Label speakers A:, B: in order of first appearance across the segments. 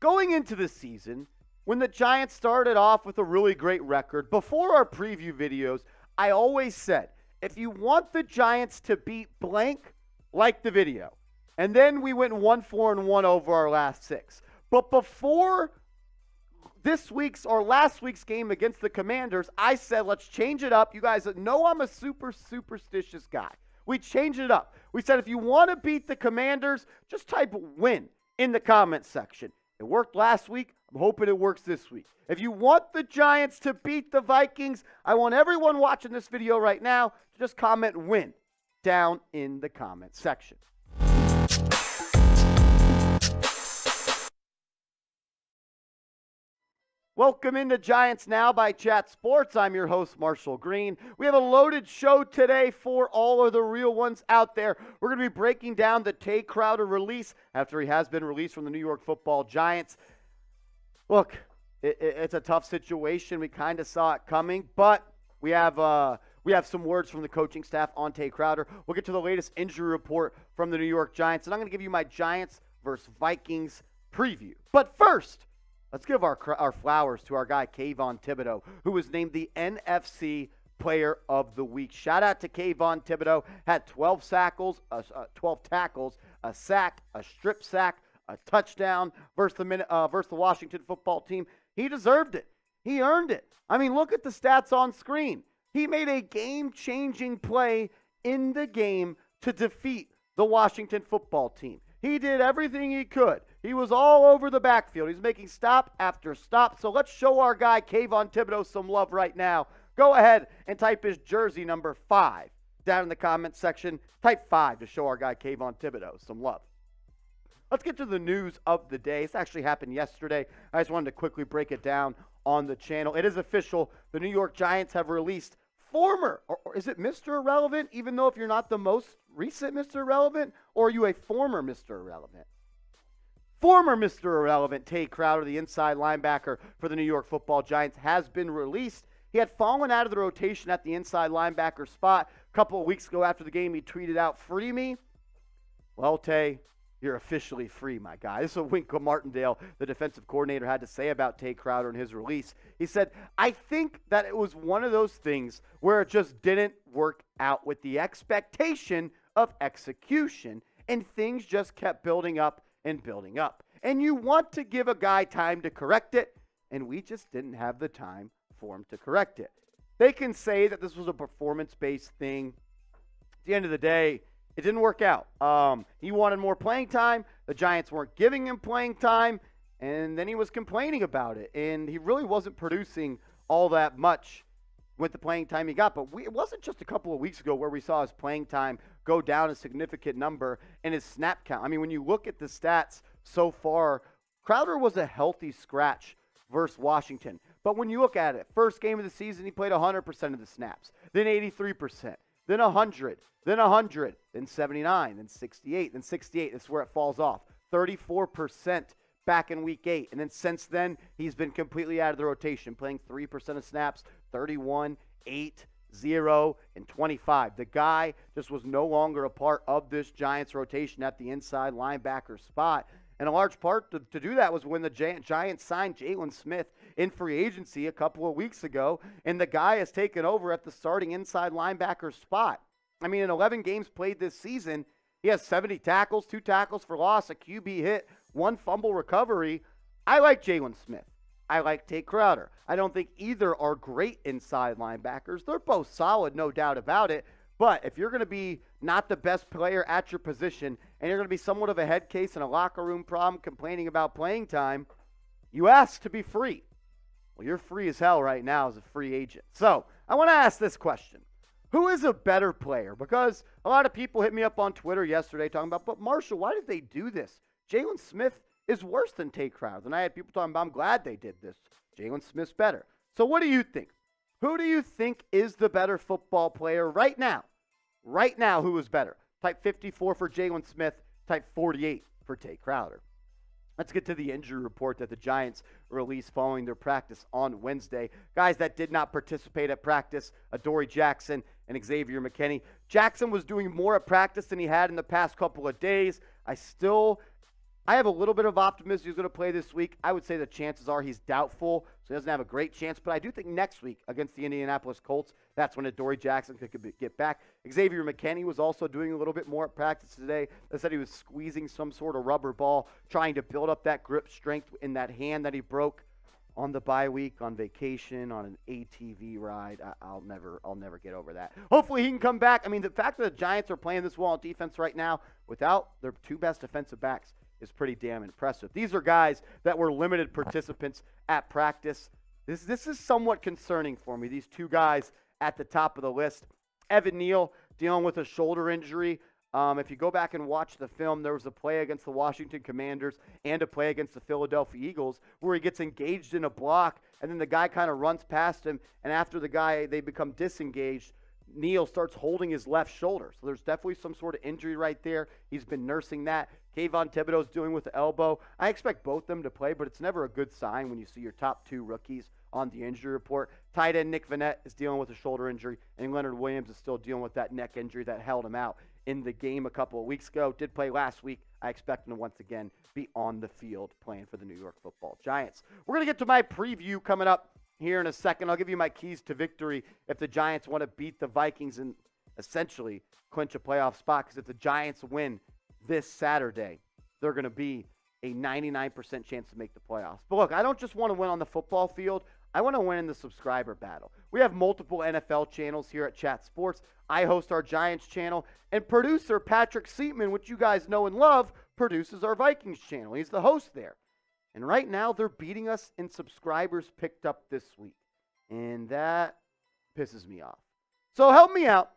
A: going into the season, when the Giants started off with a really great record, before our preview videos, I always said, if you want the Giants to beat blank, like the video. And then we went 1-4-1 over our last 6. But before this week's or last week's game against the Commanders, I said, let's change it up. You guys know I'm a super superstitious guy. We changed it up. We said, if you want to beat the Commanders, just type win in the comments section. It worked last week. I'm hoping it works this week. If you want the Giants to beat the Vikings, I want everyone watching this video right now to just comment win down in the comments section. Welcome into Giants Now by Chat Sports. I'm your host, Marshall Green. We have a loaded show today for all of the real ones out there. We're going to be breaking down the Tae Crowder release after he has been released from the New York Football Giants. Look, it's a tough situation. We kind of saw it coming, but we have some words from the coaching staff on Tae Crowder. We'll get to the latest injury report from the New York Giants, and I'm going to give you my Giants versus Vikings preview. But first, let's give our flowers to our guy, Kayvon Thibodeaux, who was named the NFC Player of the Week. Shout out to Kayvon Thibodeaux. Had 12 tackles, a sack, a strip sack, a touchdown versus the Washington football team. He deserved it. He earned it. I mean, look at the stats on screen. He made a game-changing play in the game to defeat the Washington football team. He did everything he could. He was all over the backfield. He's making stop after stop. So let's show our guy Kayvon Thibodeaux some love right now. Go ahead and type his jersey number 5 down in the comments section. Type 5 to show our guy Kayvon Thibodeaux some love. Let's get to the news of the day. This actually happened yesterday. I just wanted to quickly break it down on the channel. It is official. The New York Giants have released former, or is it Mr. Irrelevant, even though if you're not the most recent Mr. Irrelevant, or are you a former Mr. Irrelevant? Former Mr. Irrelevant, Tae Crowder, the inside linebacker for the New York Football Giants, has been released. He had fallen out of the rotation at the inside linebacker spot. A couple of weeks ago after the game, he tweeted out, "Free me." Well, Tae, you're officially free, my guy. This is what Wink Martindale, the defensive coordinator, had to say about Tae Crowder in his release. He said, "I think that it was one of those things where it just didn't work out with the expectation of execution, and things just kept building up and building up. And you want to give a guy time to correct it, and we just didn't have the time for him to correct it." They can say that this was a performance-based thing. At the end of the day, it didn't work out. He wanted more playing time. The Giants weren't giving him playing time, and then he was complaining about it. And he really wasn't producing all that much with the playing time he got. But it wasn't just a couple of weeks ago where we saw his playing time go down a significant number and his snap count. I mean, when you look at the stats so far, Crowder was a healthy scratch versus Washington. But when you look at it, first game of the season, he played 100% of the snaps, then 83%, then 100, then 100, then 79, then 68, then 68. That's where it falls off. 34% back in week 8. And then since then, he's been completely out of the rotation, playing 3% of snaps, 31, 8, 0, and 25. The guy just was no longer a part of this Giants rotation at the inside linebacker spot. And a large part to do that was when the Giants signed Jaylon Smith in free agency a couple of weeks ago, and the guy has taken over at the starting inside linebacker spot. I mean, in 11 games played this season, he has 70 tackles, 2 tackles for loss, a QB hit, 1 fumble recovery. I like Jaylon Smith. I like Tae Crowder. I don't think either are great inside linebackers. They're both solid, no doubt about it. But if you're going to be not the best player at your position and you're going to be somewhat of a head case and a locker room problem complaining about playing time, you ask to be free. Well, you're free as hell right now as a free agent. So I want to ask this question. Who is a better player? Because a lot of people hit me up on Twitter yesterday talking about, but Marshall, why did they do this? Jaylon Smith is worse than Tae Crowder. And I had people talking about, I'm glad they did this. Jaylon Smith's better. So what do you think? Who do you think is the better football player right now? Right now, who is better? Type 54 for Jaylon Smith. Type 48 for Tae Crowder. Let's get to the injury report that the Giants released following their practice on Wednesday. Guys that did not participate at practice, Adoree Jackson and Xavier McKinney. Jackson was doing more at practice than he had in the past couple of days. I still I have a little bit of optimism he's going to play this week. I would say the chances are he's doubtful, so he doesn't have a great chance. But I do think next week against the Indianapolis Colts, that's when Adoree Jackson could get back. Xavier McKinney was also doing a little bit more at practice today. They said he was squeezing some sort of rubber ball, trying to build up that grip strength in that hand that he broke on the bye week, on vacation, on an ATV ride. I'll never get over that. Hopefully he can come back. I mean, the fact that the Giants are playing this well on defense right now without their two best defensive backs is pretty damn impressive. These are guys that were limited participants at practice. This is somewhat concerning for me, these two guys at the top of the list. Evan Neal dealing with a shoulder injury. If you go back and watch the film, there was a play against the Washington Commanders and a play against the Philadelphia Eagles where he gets engaged in a block, and then the guy kind of runs past him, and after they become disengaged, Neal starts holding his left shoulder. So there's definitely some sort of injury right there. He's been nursing that. Kayvon Thibodeaux is dealing with the elbow. I expect both them to play, but it's never a good sign when you see your top two rookies on the injury report. Tight end Nick Vannett is dealing with a shoulder injury, and Leonard Williams is still dealing with that neck injury that held him out in the game a couple of weeks ago. Did play last week. I expect him to once again be on the field playing for the New York Football Giants. We're going to get to my preview coming up here in a second. I'll give you my keys to victory if the Giants want to beat the Vikings and essentially clinch a playoff spot, because if the Giants win this Saturday, they're going to be a 99% chance to make the playoffs. But look, I don't just want to win on the football field. I want to win in the subscriber battle. We have multiple NFL channels here at Chat Sports. I host our Giants channel, and producer Patrick Seatman, which you guys know and love, produces our Vikings channel. He's the host there. And right now, they're beating us in subscribers picked up this week. And that pisses me off. So help me out,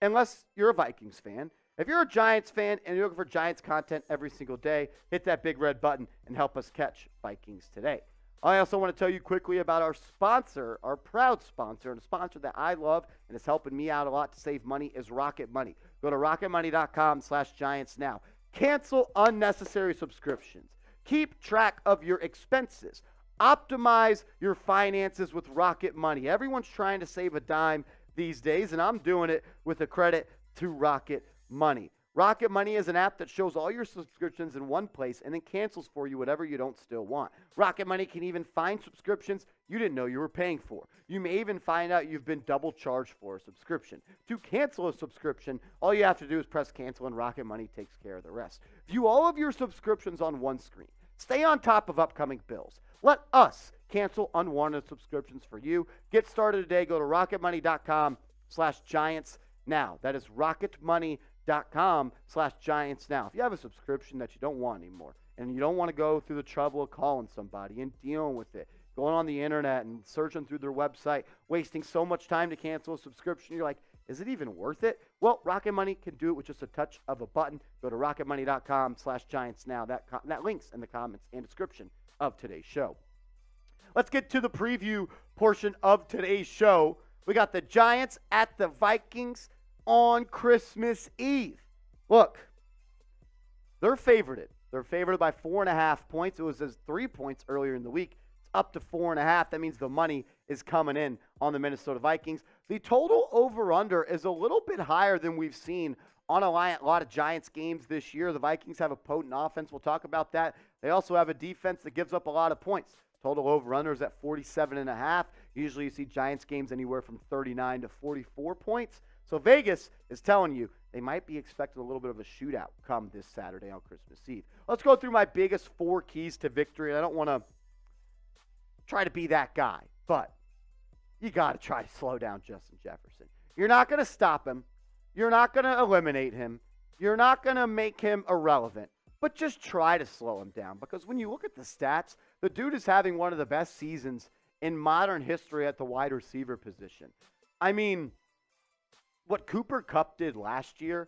A: unless you're a Vikings fan. If you're a Giants fan and you're looking for Giants content every single day, hit that big red button and help us catch Vikings today. I also want to tell you quickly about our sponsor, our proud sponsor, and a sponsor that I love and is helping me out a lot to save money is Rocket Money. Go to rocketmoney.com/Giants now. Cancel unnecessary subscriptions. Keep track of your expenses. Optimize your finances with Rocket Money. Everyone's trying to save a dime these days, and I'm doing it with a credit to Rocket Money. Rocket Money is an app that shows all your subscriptions in one place and then cancels for you whatever you don't still want. Rocket Money can even find subscriptions you didn't know you were paying for. You may even find out you've been double charged for a subscription. To cancel a subscription, all you have to do is press cancel and Rocket Money takes care of the rest. View all of your subscriptions on one screen. Stay on top of upcoming bills. Let us cancel unwanted subscriptions for you. Get started today. Go to rocketmoney.com/Giants now. That is rocketmoney.com/Giants now. If you have a subscription that you don't want anymore and you don't want to go through the trouble of calling somebody and dealing with it, going on the internet and searching through their website, wasting so much time to cancel a subscription, you're like, is it even worth it? Well, Rocket Money can do it with just a touch of a button. Go to rocketmoney.com/Giants now. That link's in the comments and description of today's show. Let's get to the preview portion of today's show. We got the Giants at the Vikings on Christmas Eve. Look, they're favorited. They're favored by 4.5 points. It was as 3 points earlier in the week. It's up to 4.5. That means the money is coming in on the Minnesota Vikings. The total over-under is a little bit higher than we've seen on a lot of Giants games this year. The Vikings have a potent offense. We'll talk about that. They also have a defense that gives up a lot of points. Total over-under is at 47.5. Usually you see Giants games anywhere from 39 to 44 points. So Vegas is telling you they might be expecting a little bit of a shootout come this Saturday on Christmas Eve. Let's go through my biggest 4 keys to victory. I don't want to try to be that guy, but you got to try to slow down Justin Jefferson. You're not going to stop him. You're not going to eliminate him. You're not going to make him irrelevant, but just try to slow him down, because when you look at the stats, the dude is having one of the best seasons in modern history at the wide receiver position. I mean, what Cooper Kupp did last year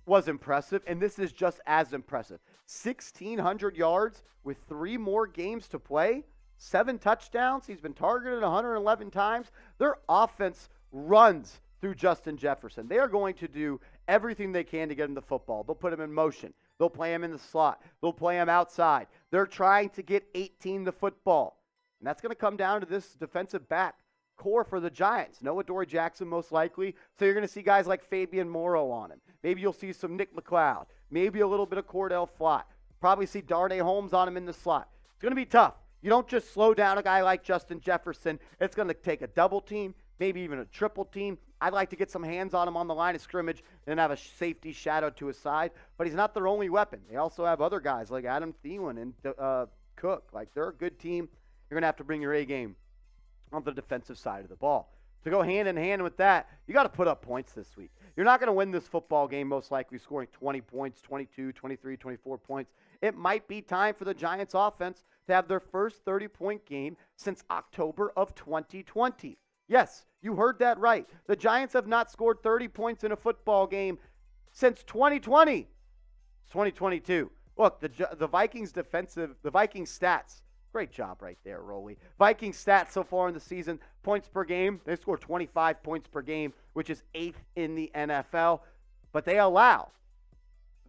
A: was impressive, and this is just as impressive. 1,600 yards with 3 more games to play, 7 touchdowns. He's been targeted 111 times. Their offense runs through Justin Jefferson. They are going to do everything they can to get him the football. They'll put him in motion. They'll play him in the slot. They'll play him outside. They're trying to get 18 the football. And that's going to come down to this defensive back core for the Giants. No Adoree Jackson most likely. So you're going to see guys like Fabian Morrow on him. Maybe you'll see some Nick McLeod. Maybe a little bit of Cordell Flott. Probably see Darnay Holmes on him in the slot. It's going to be tough. You don't just slow down a guy like Justin Jefferson. It's going to take a double team, maybe even a triple team. I'd like to get some hands on him on the line of scrimmage and have a safety shadow to his side. But he's not their only weapon. They also have other guys like Adam Thielen and Cook. Like, they're a good team. You're going to have to bring your A game on the defensive side of the ball. To go hand in hand with that, you got to put up points this week. You're not going to win this football game most likely scoring 20 points, 22, 23, 24 points. It might be time for the Giants offense to have their first 30-point game since October of 2020. Yes, you heard that right. The Giants have not scored 30 points in a football game since 2020. It's 2022. Look, the Vikings stats. Great job right there, Rolly. Vikings stats so far in the season, points per game. They score 25 points per game, which is 8th in the NFL. But they allow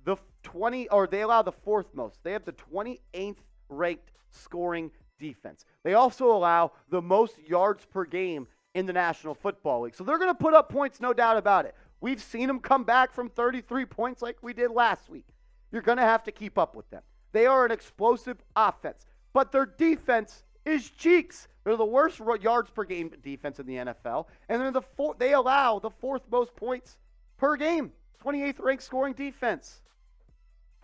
A: the 4th most. They have the 28th ranked scoring defense. They also allow the most yards per game in the National Football League. So they're going to put up points, no doubt about it. We've seen them come back from 33 points like we did last week. You're going to have to keep up with them. They are an explosive offense. But their defense is cheeks. They're the worst yards per game defense in the NFL, and they allow the 4th most points per game. 28th ranked scoring defense.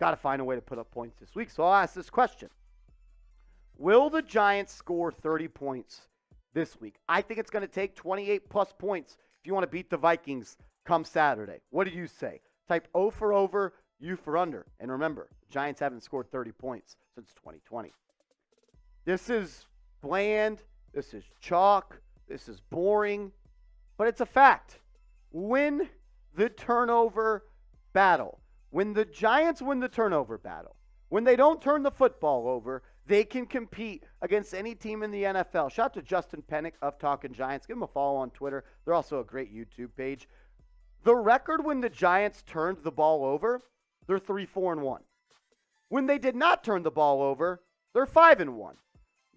A: Got to find a way to put up points this week, so I'll ask this question. Will the Giants score 30 points this week? I think it's going to take 28-plus points if you want to beat the Vikings come Saturday. What do you say? Type O for over, U for under. And remember, the Giants haven't scored 30 points since 2020. This is bland, this is chalk, this is boring, but it's a fact. Win the turnover battle. When the Giants win the turnover battle, when they don't turn the football over, they can compete against any team in the NFL. Shout out to Justin Pennick of Talkin' Giants. Give them a follow on Twitter. They're also a great YouTube page. The record when the Giants turned the ball over, they're 3-4-1. When they did not turn the ball over, they're 5-1.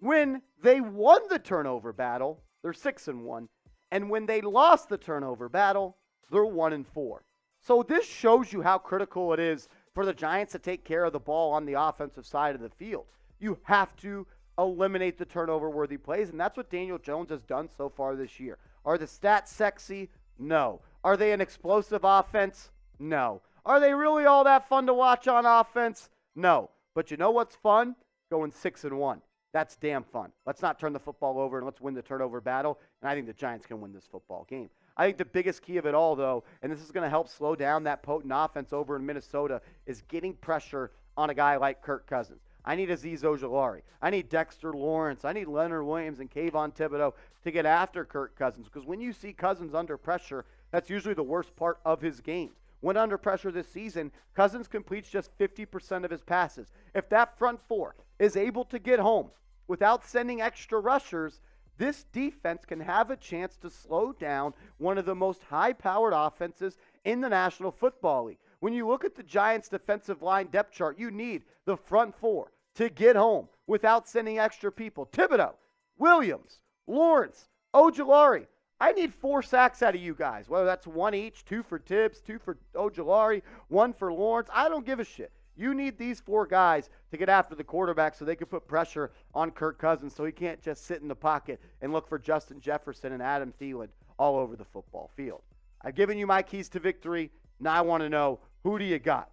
A: When they won the turnover battle, they're 6-1. And when they lost the turnover battle, they're 1-4. So this shows you how critical it is for the Giants to take care of the ball on the offensive side of the field. You have to eliminate the turnover-worthy plays, and that's what Daniel Jones has done so far this year. Are the stats sexy? No. Are they an explosive offense? No. Are they really all that fun to watch on offense? No. But you know what's fun? Going 6-1. That's damn fun. Let's not turn the football over and let's win the turnover battle. And I think the Giants can win this football game. I think the biggest key of it all, though, and this is going to help slow down that potent offense over in Minnesota, is getting pressure on a guy like Kirk Cousins. I need Azeez Ojulari. I need Dexter Lawrence. I need Leonard Williams and Kayvon Thibodeaux to get after Kirk Cousins. Because when you see Cousins under pressure, that's usually the worst part of his games. When under pressure this season, Cousins completes just 50% of his passes. If that front four is able to get home without sending extra rushers, this defense can have a chance to slow down one of the most high-powered offenses in the National Football League. When you look at the Giants' defensive line depth chart, you need the front four to get home without sending extra people. Thibodeaux, Williams, Lawrence, Ojulari. I need 4 sacks out of you guys, whether that's 1 each, 2 for Tibbs, 2 for Ojulari, 1 for Lawrence. I don't give a shit. You need these 4 guys to get after the quarterback so they can put pressure on Kirk Cousins so he can't just sit in the pocket and look for Justin Jefferson and Adam Thielen all over the football field. I've given you my keys to victory. Now I want to know, who do you got?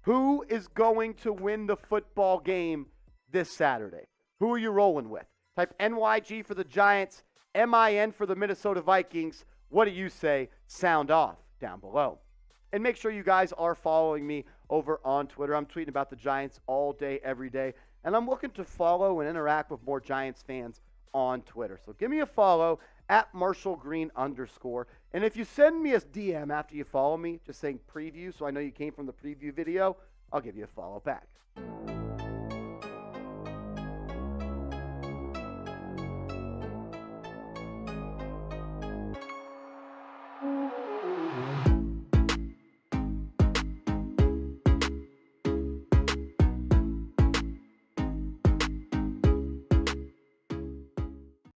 A: Who is going to win the football game this Saturday? Who are you rolling with? Type NYG for the Giants, MIN for the Minnesota Vikings. What do you say? Sound off down below. And make sure you guys are following me over on Twitter. I'm tweeting about the Giants all day, every day. And I'm looking to follow and interact with more Giants fans on Twitter. So give me a follow at MarshallGreen_. And if you send me a DM after you follow me, just saying preview, so I know you came from the preview video, I'll give you a follow back.